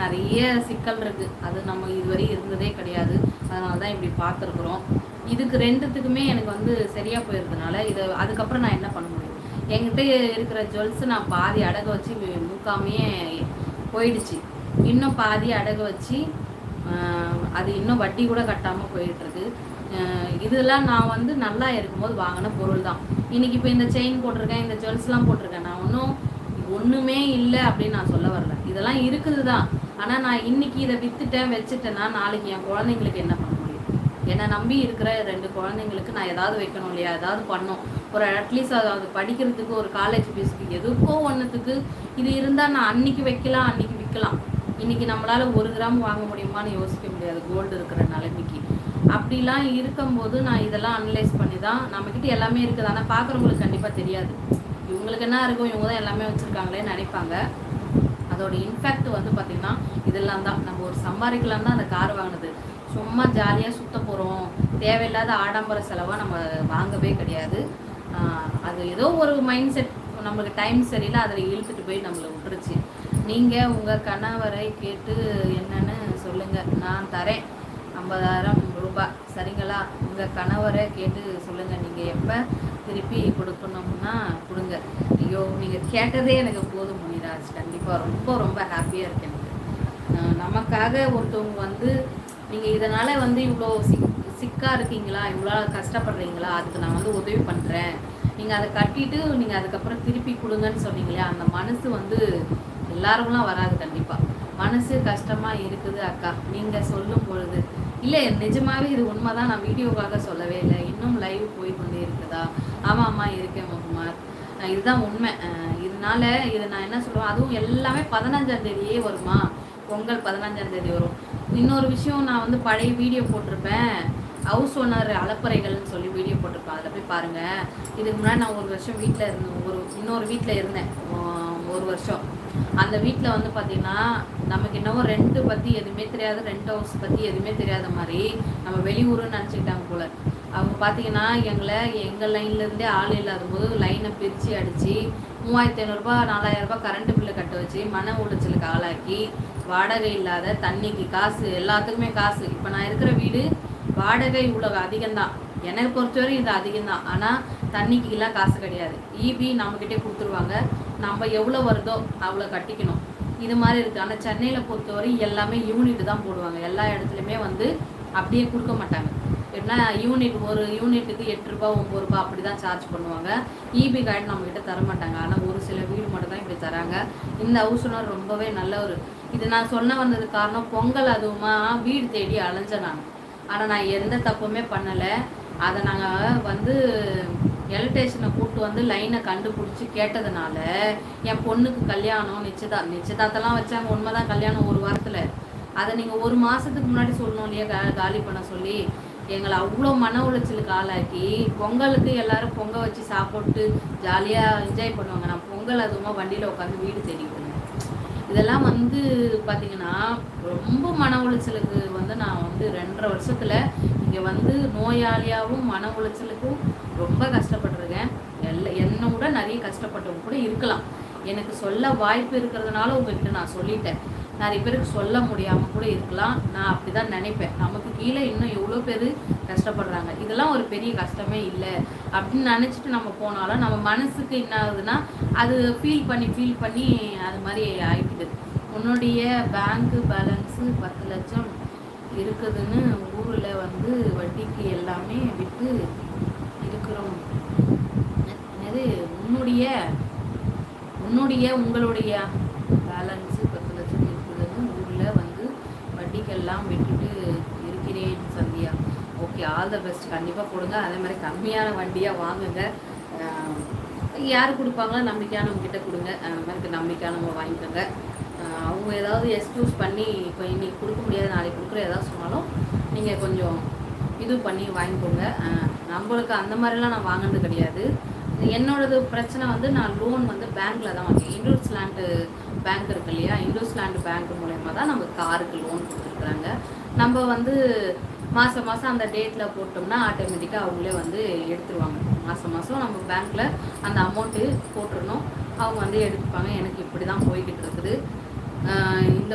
நிறைய சிக்கல் இருக்குது. அது நம்ம இதுவரை இருந்ததே கிடையாது. அதனால தான் இப்படி பார்த்துருக்குறோம். இதுக்கு ரெண்டுத்துக்குமே எனக்கு வந்து சரியாக போயிருந்தனால அதுக்கப்புறம் நான் என்ன பண்ண முடியும்? என்கிட்ட இருக்கிற ஜுவல்ஸ் நான் பாதி அடகு வச்சு முக்காமையே போயிடுச்சு. இன்னும் பாதி அடகு வச்சு அது இன்னும் வட்டி கூட கட்டாமல் போயிட்டுருக்கு. இதெல்லாம் நான் வந்து நல்லா இருக்கும்போது வாங்கின பொருள் தான். இன்றைக்கி இப்போ இந்த செயின் போட்டிருக்கேன், இந்த ஜுவல்ஸ்லாம் போட்டிருக்கேன். நான் ஒன்றுமே இல்லை அப்படின்னு நான் சொல்ல வரல. இதெல்லாம் இருக்குது தான். ஆனால் நான் இன்றைக்கி இதை விற்றுட்டேன் வச்சுட்டேன்னா நாளைக்கு என் குழந்தைங்களுக்கு என்ன பண்ண முடியும்? என்னை நம்பி இருக்கிற 2 குழந்தைங்களுக்கு நான் ஏதாவது வைக்கணும் இல்லையா? ஏதாவது பண்ணணும். ஒரு அட்லீஸ்ட் அது படிக்கிறதுக்கு, ஒரு காலேஜ் ஃபீஸுக்கு, எதுக்கோ ஒன்றுத்துக்கு இது இருந்தால் நான் அன்றைக்கி வைக்கலாம், அன்றைக்கி விற்கலாம். இன்றைக்கி நம்மளால் 1 கிராம் வாங்க முடியுமான்னு யோசிக்க முடியாது கோல்டு இருக்கிற நிலைமைக்கு. அப்படிலாம் இருக்கும்போது நான் இதெல்லாம் அனலைஸ் பண்ணி தான் நம்மக்கிட்ட எல்லாமே இருக்குது. ஆனால் பார்க்குறவங்களுக்கு கண்டிப்பாக தெரியாது. இவங்களுக்கு என்ன இருக்கும், இவங்க தான் எல்லாமே வச்சுருக்காங்களேன்னு நினைப்பாங்க. அதோட இன்ஃபேக்ட் வந்து பார்த்திங்கன்னா இதெல்லாம் தான். நம்ம ஒரு சம்பாதிக்கலாம் தான் அந்த கார் வாங்கினது. சும்மா ஜாலியாக சுற்ற போகிறோம், தேவையில்லாத ஆடம்பர செலவாக நம்ம வாங்கவே கிடையாது. அது ஏதோ ஒரு மைண்ட் செட், நம்மளுக்கு டைம் சரியில்லை, அதில் இழுத்துட்டு போய் நம்மளை விட்டுருச்சு. நீங்கள் உங்கள் கணவரை கேட்டு என்னன்னு சொல்லுங்கள், நான் தரேன் 50,000 ரூபாய், சரிங்களா? உங்கள் கணவரை கேட்டு சொல்லுங்கள், நீங்கள் எப்போ திருப்பி கொடுக்கணும்னா கொடுங்க. ஐயோ, நீங்கள் கேட்டதே எனக்கு போதும் முனிராஜ். கண்டிப்பாக ரொம்ப ரொம்ப ஹாப்பியாக இருக்கேன். நமக்காக ஒருத்தவங்க வந்து நீங்கள் இதனால் வந்து இவ்வளோ சிக்காக இருக்கீங்களா, இவ்வளோ கஷ்டப்படுறீங்களா, அதுக்கு நான் வந்து உதவி பண்ணுறேன், நீங்கள் அதை கட்டிட்டு நீங்கள் அதுக்கப்புறம் திருப்பி கொடுங்கன்னு சொன்னீங்களே, அந்த மனசு வந்து எல்லாரும்லாம் வராது. கண்டிப்பாக மனசு கஷ்டமாக இருக்குது அக்கா நீங்கள் சொல்லும் பொழுது. இல்லை, நிஜமாகவே இது உண்மை தான். நான் வீடியோக்காக சொல்லவே இல்லை. இன்னும் லைவ் போய் கொண்டே இருக்குதா? ஆமாம்மா இருக்கேன் முகுமார். இதுதான் உண்மை. இதனால இதை நான் என்ன சொல்லுவேன், அதுவும் எல்லாமே 15ஆம் தேதியே வருமா? பொங்கல் 15ஆம் தேதி வரும். இன்னொரு விஷயம், நான் வந்து பழைய வீடியோ போட்டிருப்பேன், ஹவுஸ் ஓனர் அலப்பறைகள்னு சொல்லி வீடியோ போட்டிருப்பேன். அதில் போய் பாருங்கள். இதுக்கு முன்னாடி நான் 1 வருஷம் வீட்டில் இருந்தேன், இன்னொரு வீட்டில் இருந்தேன் 1 வருஷம். அந்த வீட்டில் வந்து பார்த்திங்கன்னா நமக்கு என்னவோ ரெண்ட் பற்றி எதுவுமே தெரியாது, ரெண்ட் ஹவுஸ் பற்றி எதுவுமே தெரியாத மாதிரி நம்ம வெளியூருன்னு நினச்சிக்கிட்டாங்க போல். அவங்க பார்த்திங்கன்னா எங்கள் லைன்லேருந்தே ஆள் இல்லாத போது லைனை பிரித்து அடித்து 3500 ரூபா 4000 ரூபா கரண்ட்டு பில்லு கட்ட வச்சு மன உளைச்சலுக்கு ஆளாக்கி, வாடகை இல்லாத, தண்ணிக்கு காசு, எல்லாத்துக்குமே காசு. இப்போ நான் இருக்கிற வீடு வாடகை இவ்வளோ அதிகம்தான், எனக்கு பொறுத்தவரை இது அதிகம்தான். ஆனால் தண்ணிக்கெல்லாம் காசு கிடையாது. ஈபி நம்மக்கிட்டே கொடுத்துருவாங்க, நம்ம எவ்வளோ வருதோ அவ்வளோ கட்டிக்கணும். இது மாதிரி இருக்குது. ஆனால் சென்னையில் பொறுத்தவரை எல்லாமே யூனிட் தான் போடுவாங்க. எல்லா இடத்துலையுமே வந்து அப்படியே கொடுக்க மாட்டாங்க. ஏன்னா ஒரு யூனிட்டுக்கு 8 ரூபா 9 ரூபா அப்படி தான் சார்ஜ் பண்ணுவாங்க. ஈபி கார்டு நம்மக்கிட்ட தர மாட்டாங்க. ஆனால் ஒரு சில வீடு மட்டும் தான் இப்படி தராங்க. இந்த ஹவுஸ் ஓனர் ரொம்பவே நல்லவர். இது நான் சொன்ன வந்தது காரணம், பொங்கல் அதுவுமா வீடு தேடி அலைஞ்சேன் நான். ஆனால் நான் எந்த தப்புமே பண்ணலை. அதை நாங்கள் வந்து எலக்ட்ரிஷனை கூப்பிட்டு வந்து லைனை கண்டுபிடிச்சி கேட்டதுனால என் பொண்ணுக்கு கல்யாணம் நிச்சயதார்த்தம்லாம் வச்சாங்க. உண்மைதான், கல்யாணம் 1 வாரத்தில். அதை நீங்கள் 1 மாதத்துக்கு முன்னாடி சொல்லணும் இல்லையா, காலி பண்ண சொல்லி. எங்களை அவ்வளோ மன உளைச்சலுக்கு ஆளாக்கி, பொங்கலுக்கு எல்லோரும் பொங்கல் வச்சு சாப்பிட்டு ஜாலியாக என்ஜாய் பண்ணுவாங்க. நான் பொங்கல் அதுவுமா வண்டியில் உட்காந்து வீடு தேடி போனேன். இதெல்லாம் வந்து பார்த்திங்கன்னா ரொம்ப மன உளைச்சலுக்கு வந்து நான் வந்து 2.5 வருஷத்தில் இங்கே வந்து நோயாளியாகவும் மன உளைச்சலுக்கும் ரொம்ப கஷ்டப்பட்டுருக்கேன். என்னை விட நிறைய கஷ்டப்பட்டவங்க கூட இருக்கலாம். எனக்கு சொல்ல வாய்ப்பு இருக்கிறதுனால உங்ககிட்ட நான் சொல்லிட்டேன். நிறைய பேருக்கு சொல்ல முடியாமல் கூட இருக்கலாம். நான் அப்படி தான் நினைப்பேன். நமக்கு கீழே இன்னும் எவ்வளோ பேர் கஷ்டப்படுறாங்க. இதெல்லாம் ஒரு பெரிய கஷ்டமே இல்லை அப்படின்னு நினச்சிட்டு நம்ம போனாலும் நம்ம மனசுக்கு என்ன ஆகுதுன்னா, அது ஃபீல் பண்ணி அது மாதிரி ஆகிடுது. உன்னுடைய பேங்க்கு பேலன்ஸு 10 லட்சம் இருக்குதுன்னு ஊரில் வந்து வட்டிக்கு எல்லாமே விட்டு இருக்கிறோம். அது உங்களுடைய பேலன்ஸு 10 லட்சம் இருக்குதுன்னு ஊரில் வந்து வட்டிக்கெல்லாம் விட்டுட்டு இருக்கிறேன் Sandhya. Okay, all the best. கண்டிப்பாக கொடுங்க. அதே மாதிரி கம்மியான வண்டியாக வாங்குங்க. யார் கொடுப்பாங்களோ நம்பிக்கையானவங்ககிட்ட கொடுங்க. அந்த மாதிரி நம்பிக்கையானவங்க வாங்கிக்கோங்க. அவங்க ஏதாவது எக்ஸ்கியூஸ் பண்ணி இப்போ இன்றைக்கி கொடுக்க முடியாது நாளைக்கு கொடுக்குற ஏதாவது சொன்னாலும் நீங்கள் கொஞ்சம் இது பண்ணி வாங்கிக்கோங்க. நம்மளுக்கு அந்த மாதிரிலாம் நான் வாங்கினது கிடையாது. என்னோடது பிரச்சனை வந்து நான் லோன் வந்து பேங்க்கில் தான் வாங்கினேன். இண்டஸ்லேண்டு பேங்க் இருக்கு இல்லையா, இண்டஸ்லேண்டு பேங்க் மூலயமா தான் நம்ம காருக்கு லோன் கொடுத்துருக்குறாங்க. நம்ம வந்து மாதம் அந்த டேட்டில் போட்டோம்னா ஆட்டோமேட்டிக்காக அவங்களே வந்து எடுத்துருவாங்க. மாதம் நம்ம பேங்க்கில் அந்த அமௌண்ட்டு போட்டுருணும், அவங்க வந்து எடுத்துப்பாங்க. எனக்கு இப்படி தான் போய்கிட்டு இருக்குது. இந்த